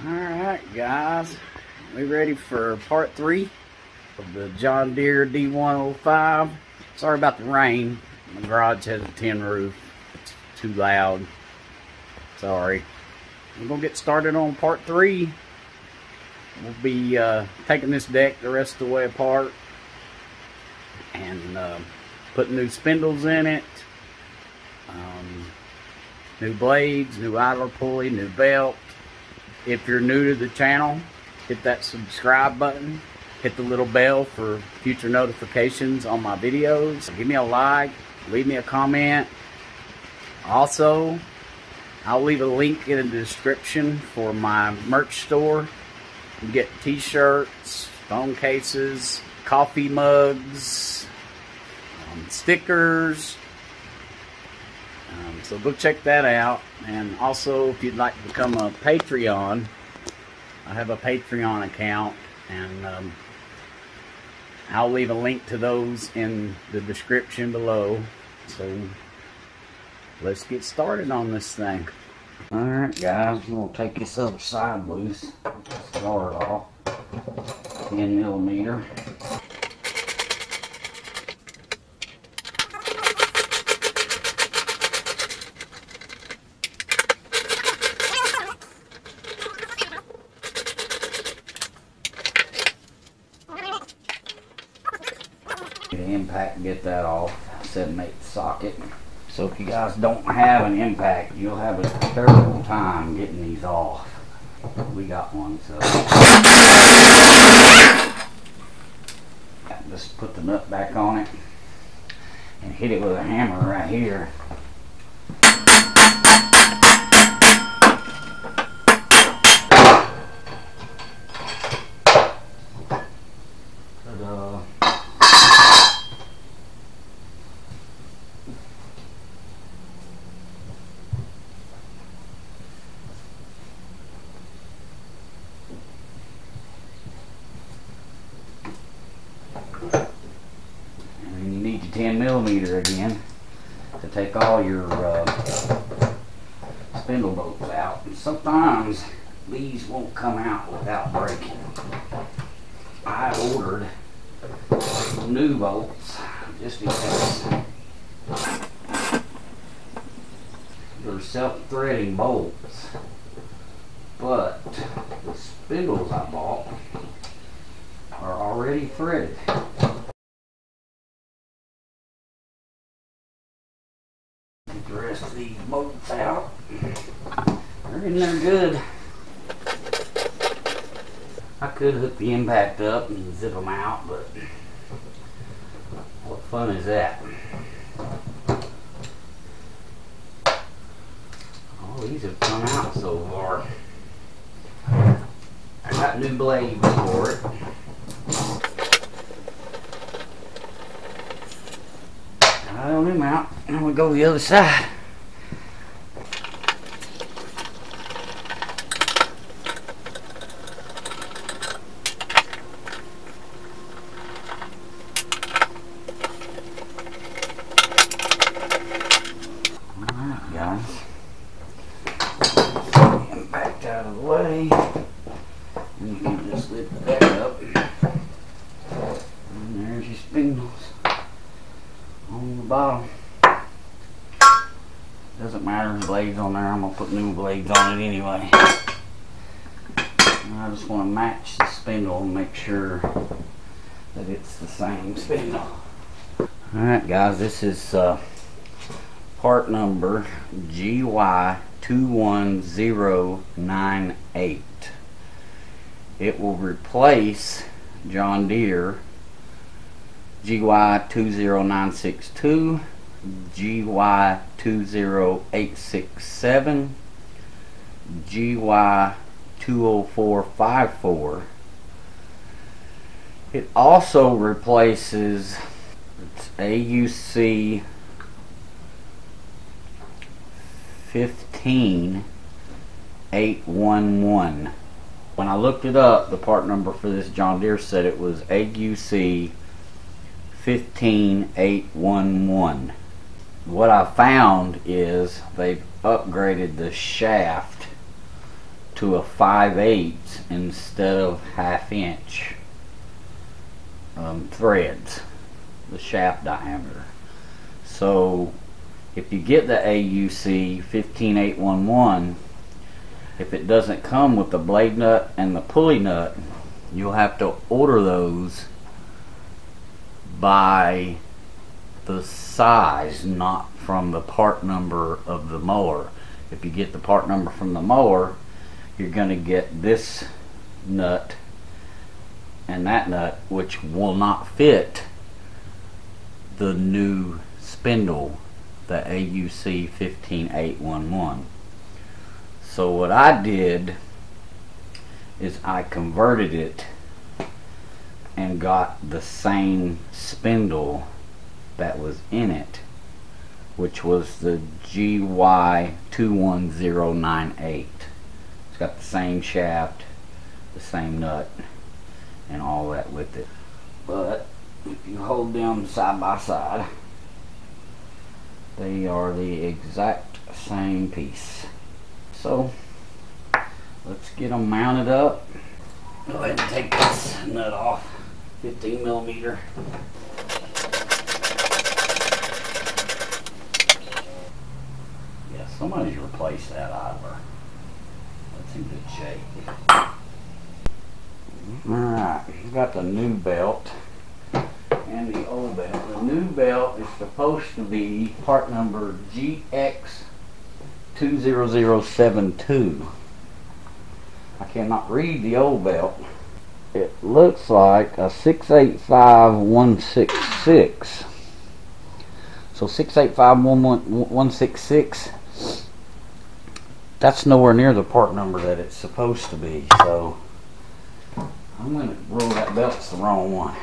Alright guys, we ready for part 3 of the John Deere D105. Sorry about the rain. My garage has a tin roof. It's too loud. Sorry. We're going to get started on part 3. We'll be taking this deck the rest of the way apart and putting new spindles in it, new blades, new idler pulley, new belt. If you're new to the channel, hit that subscribe button, hit the little bell for future notifications on my videos. Give me a like, leave me a comment. Also, I'll leave a link in the description for my merch store. You get t-shirts, phone cases, coffee mugs, stickers. So go check that out. And also, if you'd like to become a Patreon, I have a Patreon account, and I'll leave a link to those in the description below. So let's get started on this thing. Alright guys, I'm going to take this other side loose. Start off 10mm. Get an impact and get that off. Set and make the socket. So if you guys don't have an impact, you'll have a terrible time getting these off. We got one, so just put the nut back on it and hit it with a hammer right here. Ta-da. And you need your 10mm again to take all your spindle bolts out. And sometimes these won't come out without breaking. I ordered new bolts just in case. They're self-threading bolts, but the spindles I bought are already threaded. Get the rest of these bolts out. They're in there good. I could hook the impact up and zip them out, but what fun is that? All these have come out so far. I got new blades for it. I own them out. Now we go the other side. Alright guys. Impact out of the way. And you can just lift the deck up. And there's your spindles on the bottom. Doesn't matter the blades on there, I'm going to put new blades on it anyway. And I just want to match the spindle and make sure that it's the same spindle. Alright guys, this is part number GY21098. It will replace John Deere GY20962, GY20867, GY20454. It also replaces AUC 15811. When I looked it up, the part number for this John Deere said it was AUC 15811. what I found is they've upgraded the shaft to a 5/8 instead of 1/2 inch threads, the shaft diameter. So if you get the AUC 15811, if it doesn't come with the blade nut and the pulley nut, you'll have to order those by the size, not from the part number of the mower. If you get the part number from the mower, you're going to get this nut and that nut, which will not fit the new spindle, the AUC 15811. So what I did is I converted it and got the same spindle that was in it, which was the GY21098. It's got the same shaft, the same nut, and all that with it. But if you hold them side by side, they are the exact same piece. So let's get them mounted up. Go ahead and take this nut off. 15 millimeter. Yeah, somebody's replaced that idler. That's in good shape. Alright, we've got the new belt and the old belt. The new belt is supposed to be part number GX20072. I cannot read the old belt. It looks like a 685166. So 685166, that's nowhere near the part number that it's supposed to be. So I'm going to roll that belt. It's the wrong one.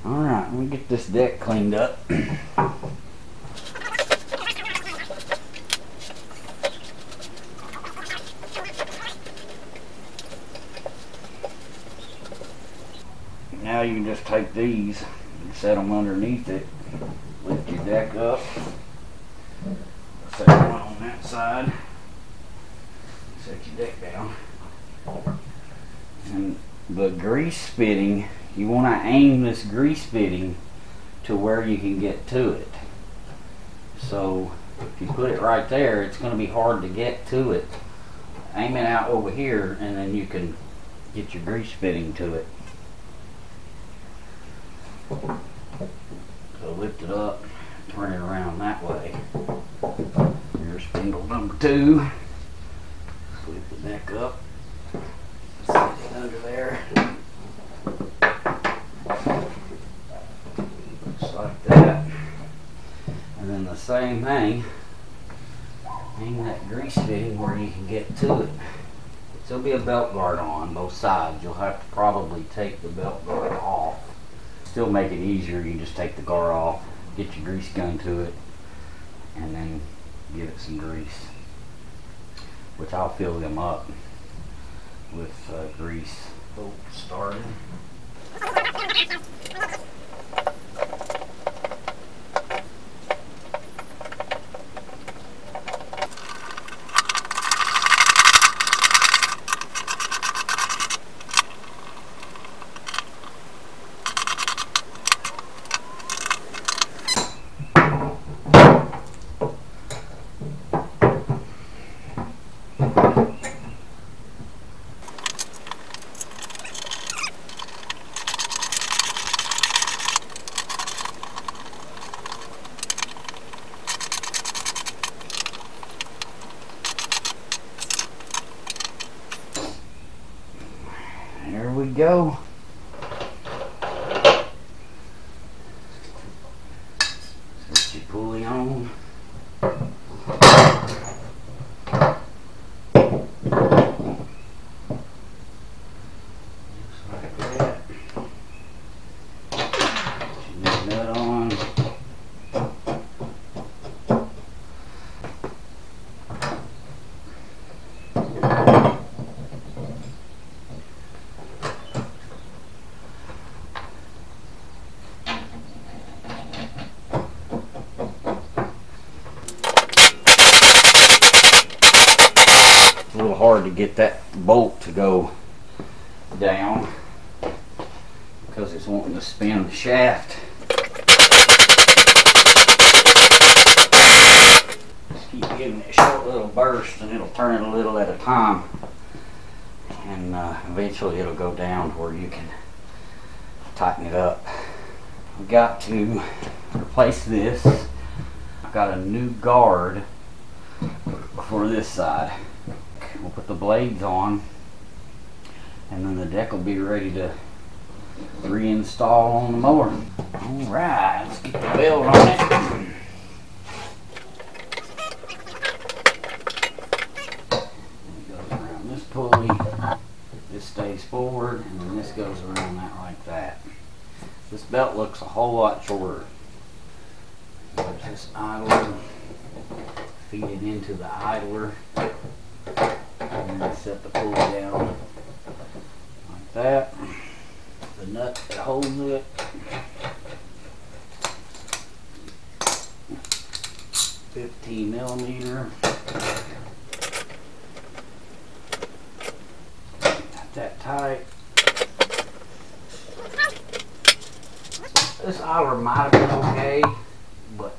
Alright, let me get this deck cleaned up. Now you can just take these and set them underneath it. Lift your deck up. Set one on that side. Set your deck down. And the grease fitting, you want to aim this grease fitting to where you can get to it. So if you put it right there, it's going to be hard to get to it. Aim it out over here and then you can get your grease fitting to it. So lift it up, turn it around that way. Here's spindle number 2. Lift the neck up, set it under there. Just like that. And then the same thing, aim that grease fitting where you can get to it. There'll be a belt guard on both sides. You'll have to probably take the belt guard off. Still make it easier, you just take the guard off, get your grease gun to it, and then give it some grease, which I'll fill them up with grease. Bolt started. There we go. Set your pulley on. Just like that. Put your nut on. hard to get that bolt to go down because it's wanting to spin the shaft. Just keep giving it a short little burst and it'll turn it a little at a time, and eventually it'll go down to where you can tighten it up. I've got to replace this. I've got a new guard for this side. We'll put the blades on and then the deck will be ready to reinstall on the mower. Alright, let's get the belt on it. It goes around this pulley, this stays forward, and then this goes around that like that. This belt looks a whole lot shorter. There's this idler, feed it into the idler, and then set the pulley down like that. The nut that holds it, $15mm. Got that tight. This idler might have been okay, but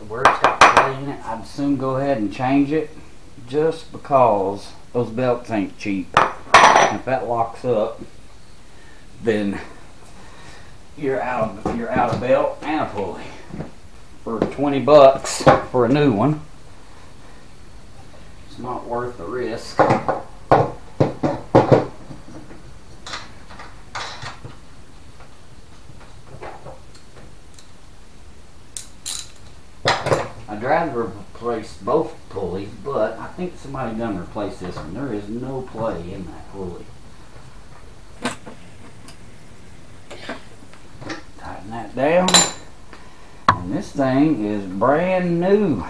where it's got play in it, I'd soon go ahead and change it, just because those belts ain't cheap. And if that locks up, then you're out of belt and a pulley. For 20 bucks for a new one, it's not worth the risk. I'd rather replace both pulleys, but I think somebody done replace this one. There is no play in that pulley. Tighten that down. And this thing is brand new.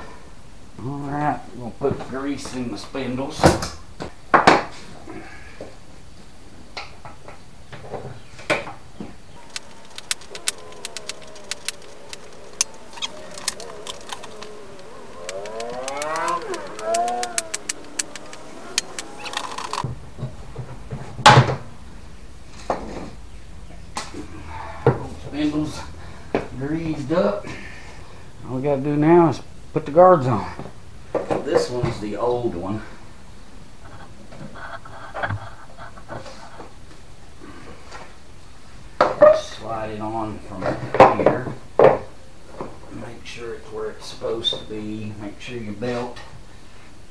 Alright, we'll put grease in the spindles. Spindles greased up. All we gotta do now is put the guards on. This one's the old one. Just slide it on from here. Make sure it's where it's supposed to be. Make sure your belt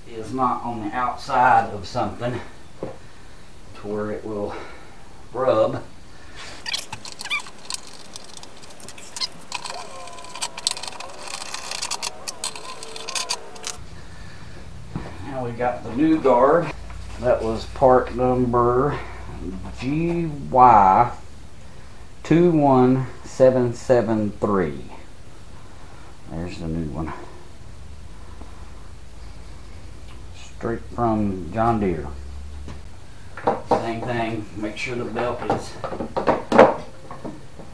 is not on the outside of something to where it will rub. Now we got the new guard. That was part number GY21773. There's the new one. Straight from John Deere. Same thing, make sure the belt is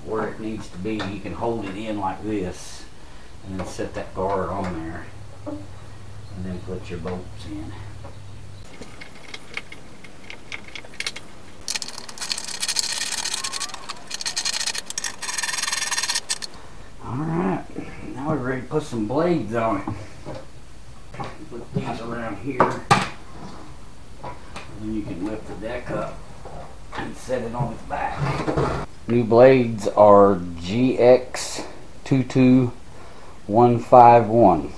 where it needs to be. You can hold it in like this and then set that guard on there and then put your bolts in. Alright, now we're ready to put some blades on it. Put these around here, and then you can lift the deck up and set it on its back. New blades are GX22151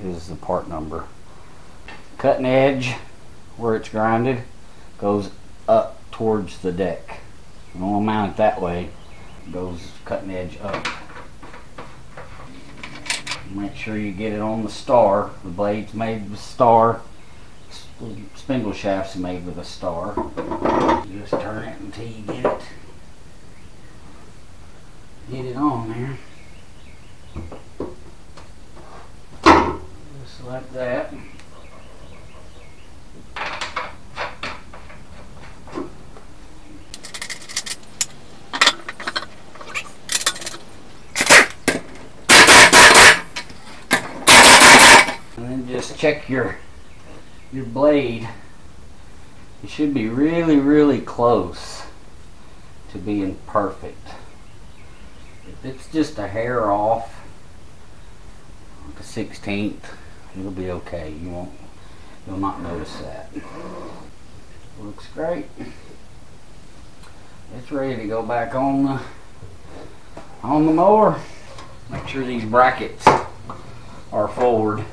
is the part number. Cutting edge, where it's grinded, goes up towards the deck. You don't mount it that way, it goes cutting edge up. Make sure you get it on the star. The blade's made with a star. The spindle shaft's made with a star. You just turn it until you get it on there. Just like that. And then just check your blade You should be really, really close to being perfect. If it's just a hair off, like a 1/16, it'll be okay. You'll not notice that. Looks great. It's ready to go back on the mower. Make sure these brackets are forward.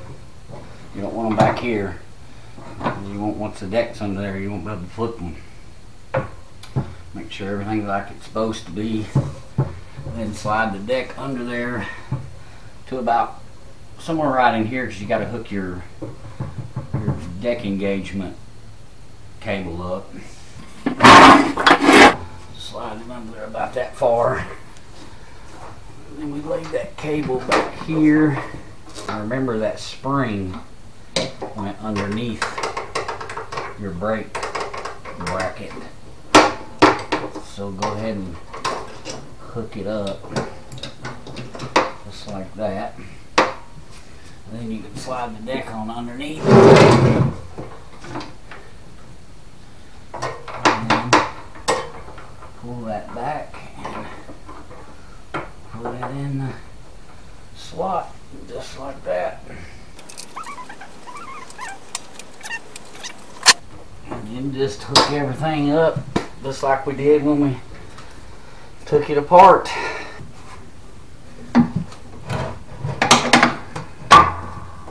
You don't want them back here. You won't, once the deck's under there, you won't be able to flip them. Make sure everything's like it's supposed to be. Then slide the deck under there to about somewhere right in here, because you got to hook your deck engagement cable up. Slide it under there about that far. And then we lay that cable back here. Now remember that spring went underneath your brake bracket. So go ahead and hook it up just like that. And then you can slide the deck on underneath. And then pull that back and put it in the slot just like that. And then just hook everything up just like we did when we took it apart.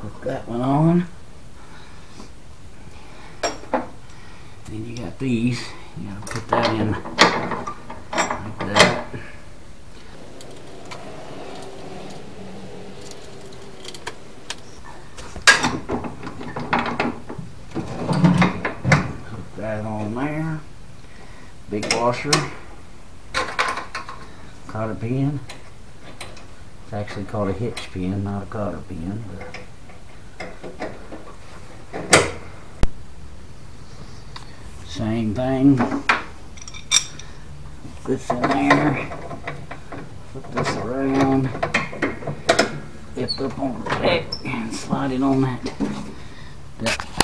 Put that one on. Then you got these. You gotta put that in like that. Put that on there. Big washer. Cotter pin. It's actually called a hitch pin, not a cotter pin. Same thing. Put this in there. Put this around. Lift up on the deck and slide it on that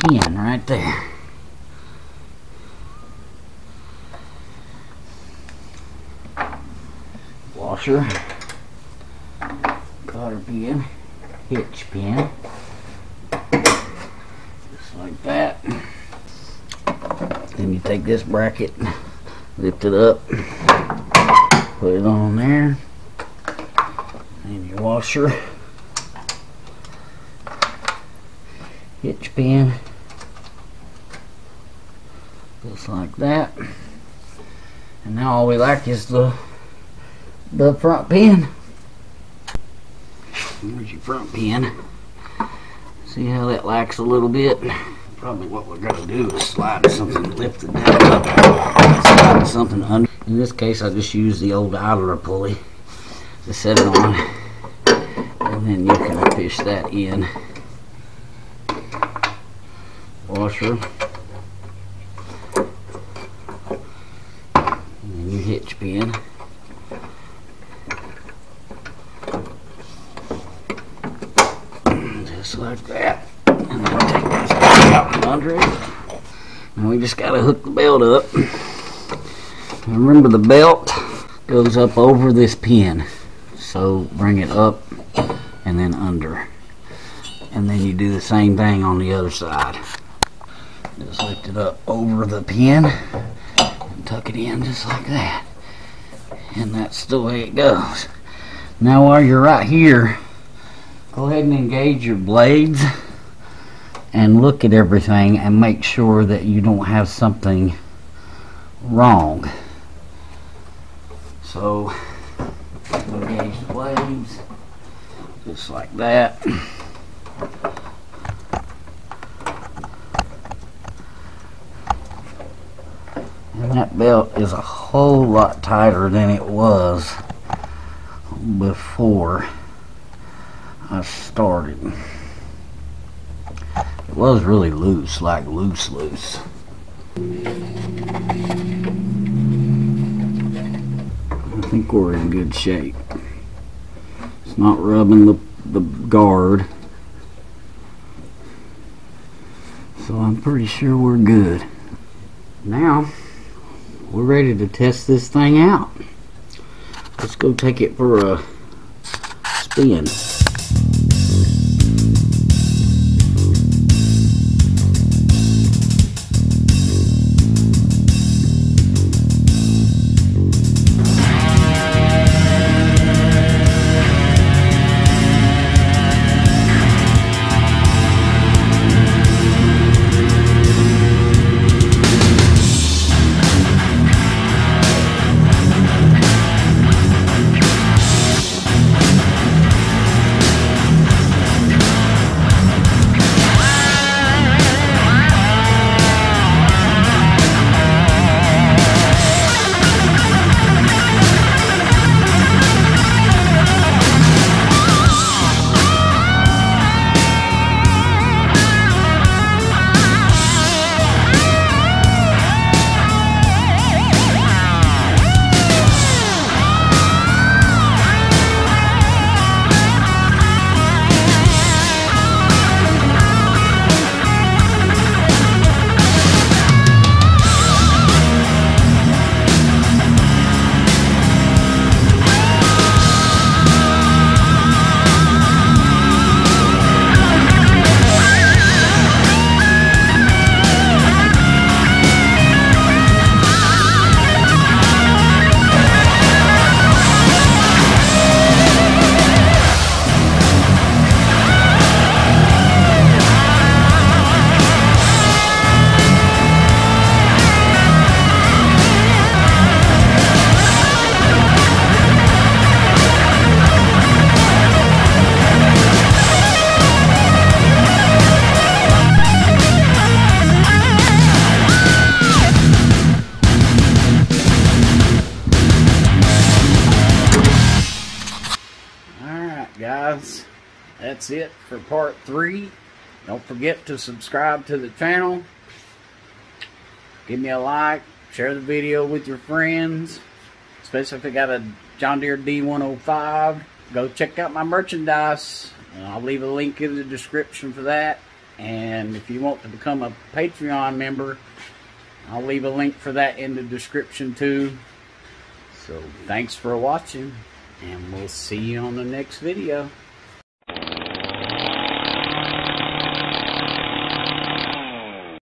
pin right there. Washer, cotter pin, hitch pin, just like that. Then you take this bracket, lift it up, put it on there, and your washer, hitch pin, just like that. And now all we like is the front pin. There's your front pin. See how that lacks a little bit? Probably what we're going to do is slide something, lift the deck up, slide something under. In this case, I just use the old idler pulley to set it on, and then you can fish that in. Washer, and then your hitch pin. Just like that. And then take this out from under it. And we just got to hook the belt up. And remember, the belt goes up over this pin. So bring it up and then under. And then you do the same thing on the other side. Just lift it up over the pin and tuck it in just like that. And that's the way it goes. Now while you're right here, go ahead and engage your blades and look at everything and make sure that you don't have something wrong. So engage the blades just like that. And that belt is a whole lot tighter than it was before I started. It was really loose, like loose. I think we're in good shape. It's not rubbing the guard, so I'm pretty sure we're good. Now we're ready to test this thing out. Let's go take it for a spin. Guys, that's it for part 3. Don't forget to subscribe to the channel, give me a like, share the video with your friends, especially if you got a John Deere D105. Go check out my merchandise, and I'll leave a link in the description for that. And if you want to become a Patreon member, I'll leave a link for that in the description too. So thanks for watching, and we'll see you on the next video.